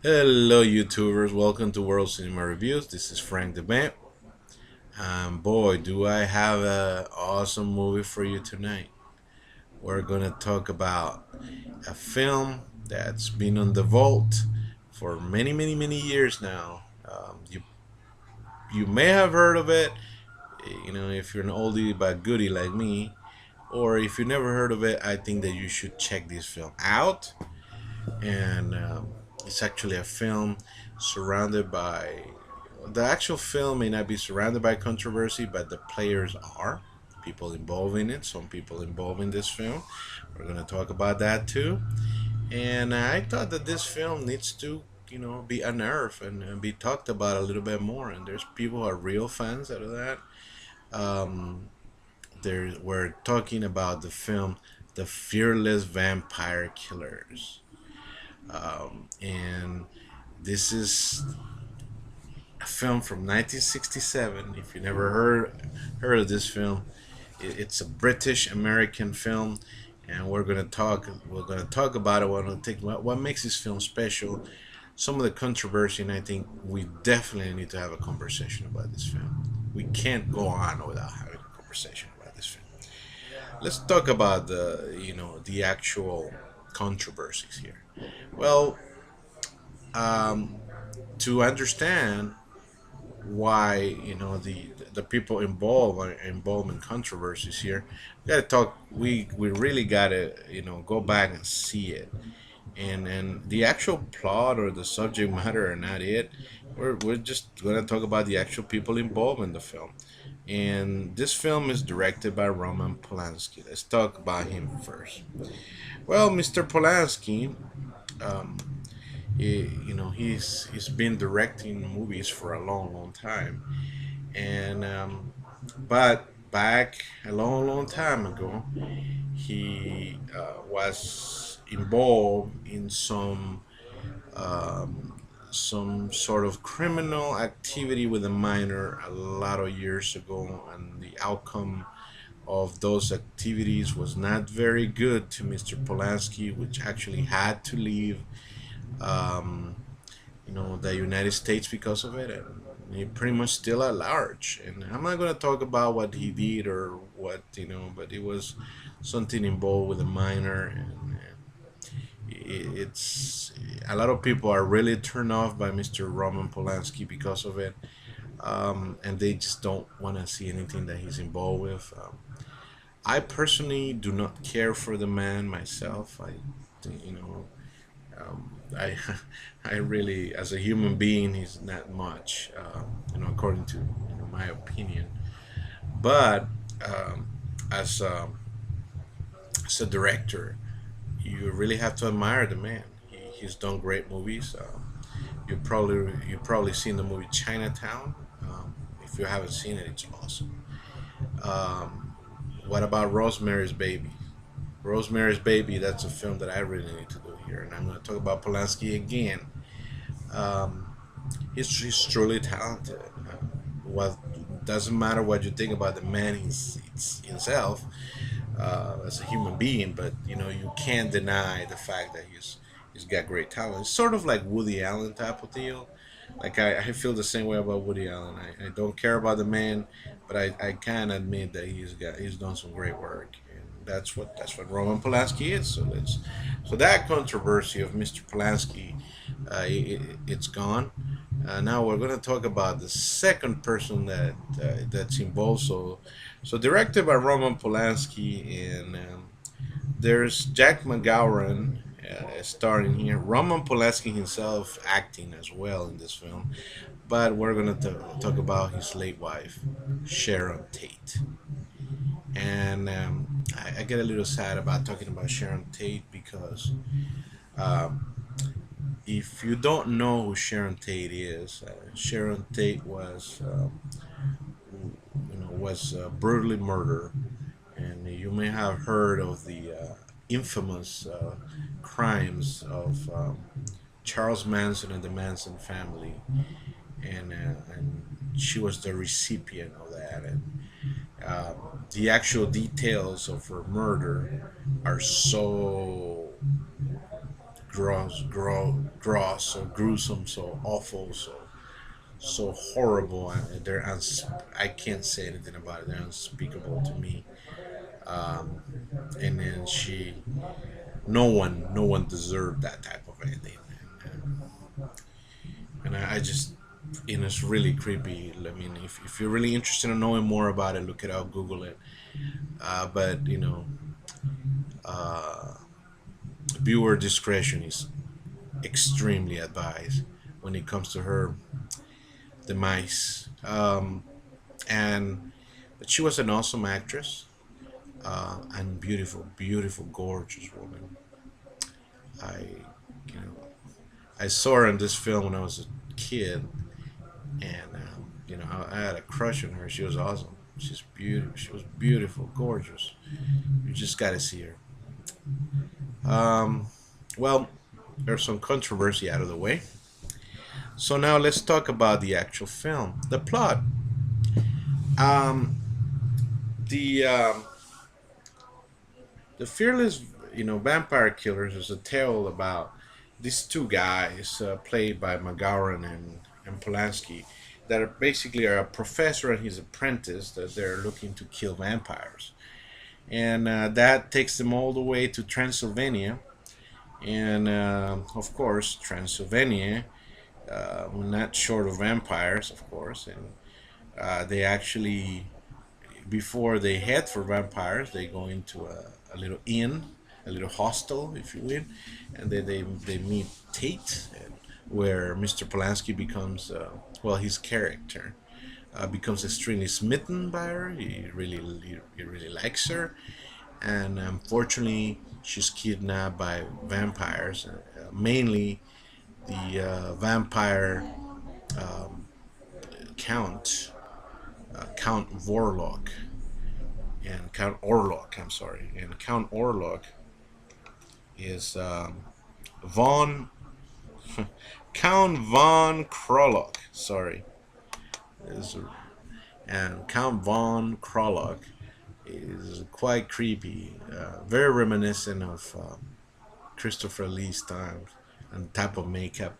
Hello, YouTubers. Welcome to World Cinema Reviews. This is Frank the Vamp. Boy, do I have an awesome movie for you tonight. We're going to talk about a film that's been on the vault for many, many, many years now. You may have heard of it, if you're an oldie but goodie like me, or if you never heard of it, I think that you should check this film out. And It's actually a film surrounded by the actual film may not be surrounded by controversy, but the players are people involved in it. Some people involved in this film. We're going to talk about that too. And I thought that this film needs to, be unearthed and be talked about a little bit more. And there's people who are real fans out of that. Um, we're talking about the film The Fearless Vampire Killers. And this is a film from 1967. If you never heard of this film, it's a British American film, and we're gonna talk about it. We're gonna take what makes this film special, some of the controversy, and I think we definitely need to have a conversation about this film. We can't go on without having a conversation about this film. Let's talk about the actual controversies here. Well, um, to understand why the people involved are involved in controversies here, we gotta talk. We really gotta go back and see it, and the actual plot or the subject matter are not it. We're just gonna talk about the actual people involved in the film, and this film is directed by Roman Polanski. Let's talk about him first. Well, Mr. Polanski, um, he's been directing movies for a long, long time, and but back a long, long time ago, he was involved in some sort of criminal activity with a minor a lot of years ago, and the outcome of those activities was not very good to Mr. Polanski, which actually had to leave um, the United States because of it, and he pretty much still at large. And I'm not gonna talk about what he did or what but it was something involved with a minor, and it's a lot of people are really turned off by Mr. Roman Polanski because of it, and they just don't want to see anything that he's involved with. I personally do not care for the man myself. You know, I I really, as a human being, he's not much, according to my opinion. But um, as as a director, you really have to admire the man. He's done great movies. You probably seen the movie Chinatown. If you haven't seen it, it's awesome. Um, what about Rosemary's Baby? Rosemary's Baby. That's a film that I really need to do here, and I'm going to talk about Polanski again. Um, he's truly talented. What doesn't matter what you think about the man himself as a human being, but you can't deny the fact that he's got great talent. It's sort of like Woody Allen type of deal. Like I feel the same way about Woody Allen. I don't care about the man, but I can admit that he's done some great work, and that's what Roman Polanski is. So that controversy of Mr. Polanski, it's gone. Now we're going to talk about the second person that's involved. So directed by Roman Polanski, and there's Jack McGowan starring here. Roman Polanski himself acting as well in this film, but we're going to talk about his late wife, Sharon Tate. And I get a little sad about talking about Sharon Tate because um, if you don't know who Sharon Tate is, Sharon Tate was brutally murdered, and you may have heard of the infamous crimes of Charles Manson and the Manson family, and she was the recipient of that, and uh, the actual details of her murder are so gross, so gruesome, so awful, so horrible, and I can't say anything about it. They're unspeakable to me. Um, and then no one deserved that type of ending. And I just, it's really creepy. I mean, if you're really interested in knowing more about it, look it up, Google it. But uh, viewer discretion is extremely advised when it comes to her demise. And but she was an awesome actress, and beautiful, beautiful, gorgeous woman. I, you know, I saw her in this film when I was a kid, and I had a crush on her. She was awesome. She's beautiful. She was beautiful, gorgeous. You just got to see her. Um, well, there's some controversy out of the way. So now let's talk about the actual film, the plot. Um, the the fearless, vampire killers is a tale about these two guys, played by McGowan and Polanski, that are basically are a professor and his apprentice that they're looking to kill vampires, and that takes them all the way to Transylvania, and of course Transylvania, not short of vampires, of course, and they actually, before they head for vampires, they go into a little inn, a little hostel, if you will, and then they meet Tate, where Mr. Polanski becomes, his character becomes extremely smitten by her. He really likes her, and unfortunately, she's kidnapped by vampires, mainly the vampire um, count, Count Vorlok, and Count Orlok. I'm sorry, and Count Orlok is von Count von Krolok. Sorry, is and Count von Krolok is quite creepy, very reminiscent of Christopher Lee's times and type of makeup.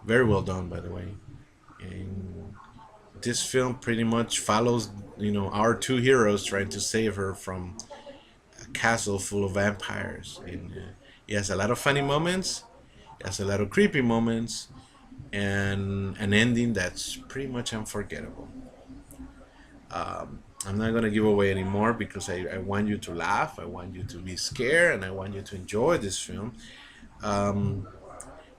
Very well done, by the way. And this film pretty much follows, our two heroes trying to save her from a castle full of vampires. And it has a lot of funny moments, it has a lot of creepy moments, and an ending that's pretty much unforgettable. I'm not gonna give away anymore because I want you to laugh, I want you to be scared, and I want you to enjoy this film. Um,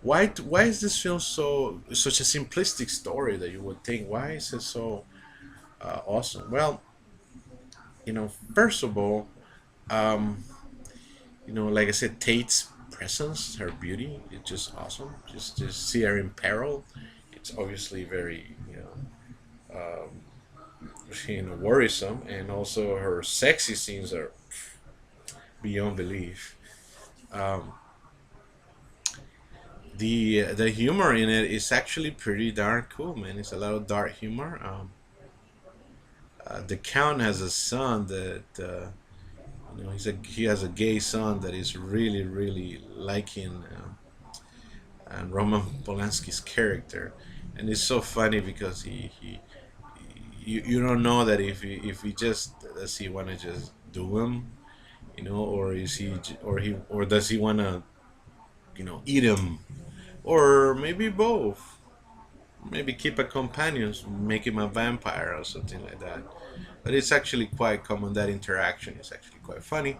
why is this film such a simplistic story that you would think? Why is it so awesome? Well, first of all, um, like I said, Tate's presence, her beauty, it's just awesome. Just see her in peril. It's obviously very worrisome, and also her sexy scenes are beyond belief. Um, the humor in it is actually pretty darn cool, man. It's a lot of dark humor. The Count has a son that he has a gay son that is really really liking and Roman Polanski's character, and it's so funny because he you don't know that if he just does he want to just do him, or is or does he want to eat him, or maybe both, maybe keep a companion, make him a vampire or something like that. But it's actually quite common. That interaction is actually quite funny.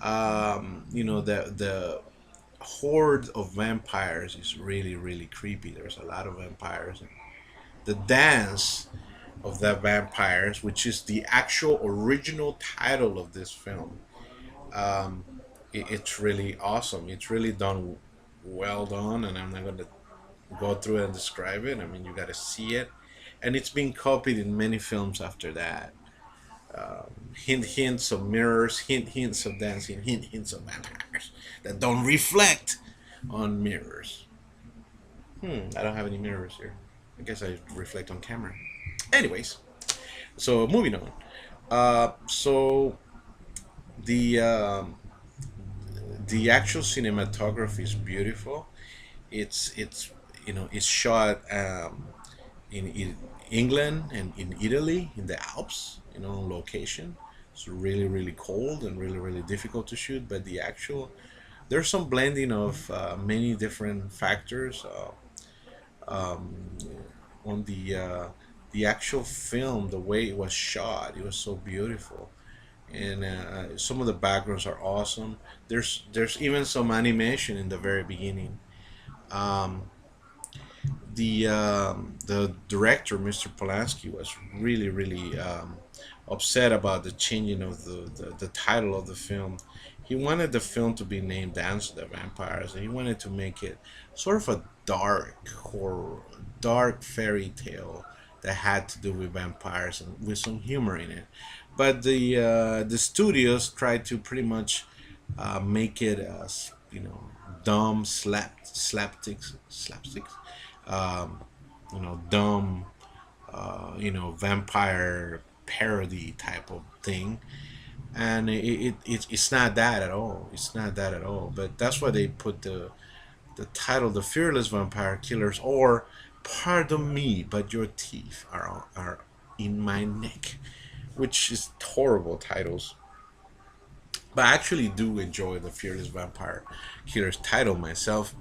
The horde of vampires is really really creepy. There's a lot of vampires. The dance of the vampires, which is the actual original title of this film, um, it's really awesome. It's really done, well done, and I'm not going to go through it and describe it. I mean, you got to see it, and it's been copied in many films after that. Hints of mirrors, hints of dancing, hints of vampires that don't reflect on mirrors. I don't have any mirrors here. I guess I reflect on camera. Anyways, so moving on. So the The actual cinematography is beautiful. It's it's shot in England and in Italy in the Alps, on location. It's really really cold and really really difficult to shoot, but there's some blending of many different factors um, on the actual film. The way it was shot, it was so beautiful, and some of the backgrounds are awesome. There's even some animation in the very beginning. Um, the director, Mr. Polanski, was really really upset about the changing of the title of the film. He wanted the film to be named Dance of the Vampires, and he wanted to make it sort of a dark horror, dark fairy tale that had to do with vampires and with some humor in it. But the studios tried to pretty much make it dumb slapsticks, um, dumb, vampire parody type of thing, and it's not that at all. It's not that at all. But that's why they put the title, "The Fearless Vampire Killers," or "Pardon me, but your teeth are in my neck," which is horrible titles. But I actually do enjoy the Fearless Vampire Killers title myself.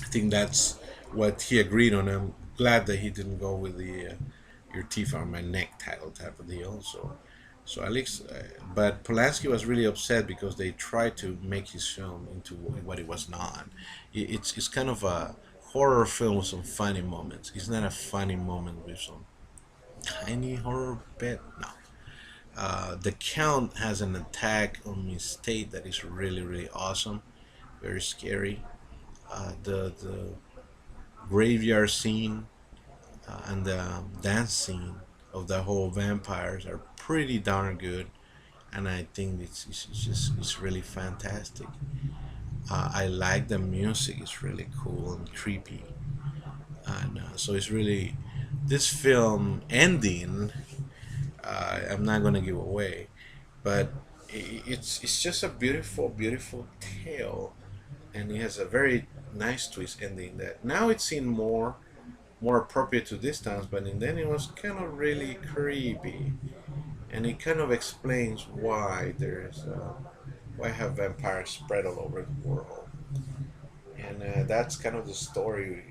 I think that's what he agreed on. I'm glad that he didn't go with the "your teeth on my neck" title type of deal. So at least, but Polanski was really upset because they tried to make his film into what it was not. It's kind of a horror film with some funny moments. It's not a funny moment with some tiny horror bit. No. The Count has an attack on Miss Tate that is really really awesome, very scary. The graveyard scene and the dance scene of the whole vampires are pretty darn good, and I think it's really fantastic. I like the music; it's really cool and creepy, and so it's really this film ending. I'm not gonna give away, but it's just a beautiful beautiful tale, and it has a very nice twist ending that now it's seen more appropriate to this times, but in then it was kind of really creepy, and it kind of explains why have vampires spread all over the world, and that's kind of the story.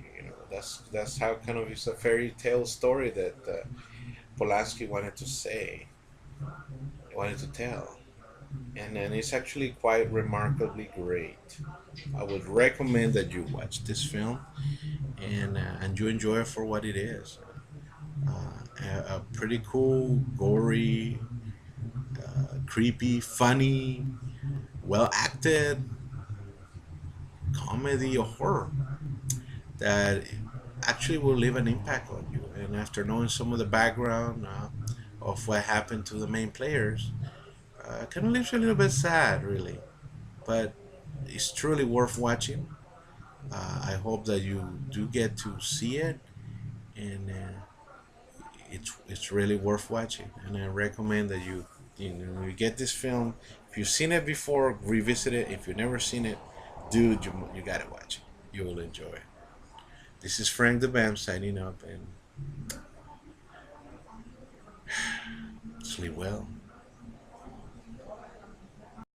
That's how kind of it's a fairy tale story that Polanski wanted to say, wanted to tell, and then it's actually quite remarkably great. I would recommend that you watch this film and you enjoy it for what it is. A pretty cool, gory, creepy, funny, well acted comedy or horror that actually will leave an impact on you. And after knowing some of the background of what happened to the main players, kind of leaves you a little bit sad, really. But it's truly worth watching. I hope that you do get to see it, and it's really worth watching. And I recommend that you get this film. If you've seen it before, revisit it. If you've never seen it, dude, you gotta watch it. You will enjoy it. This is Frank the Bam signing up, and sleep well.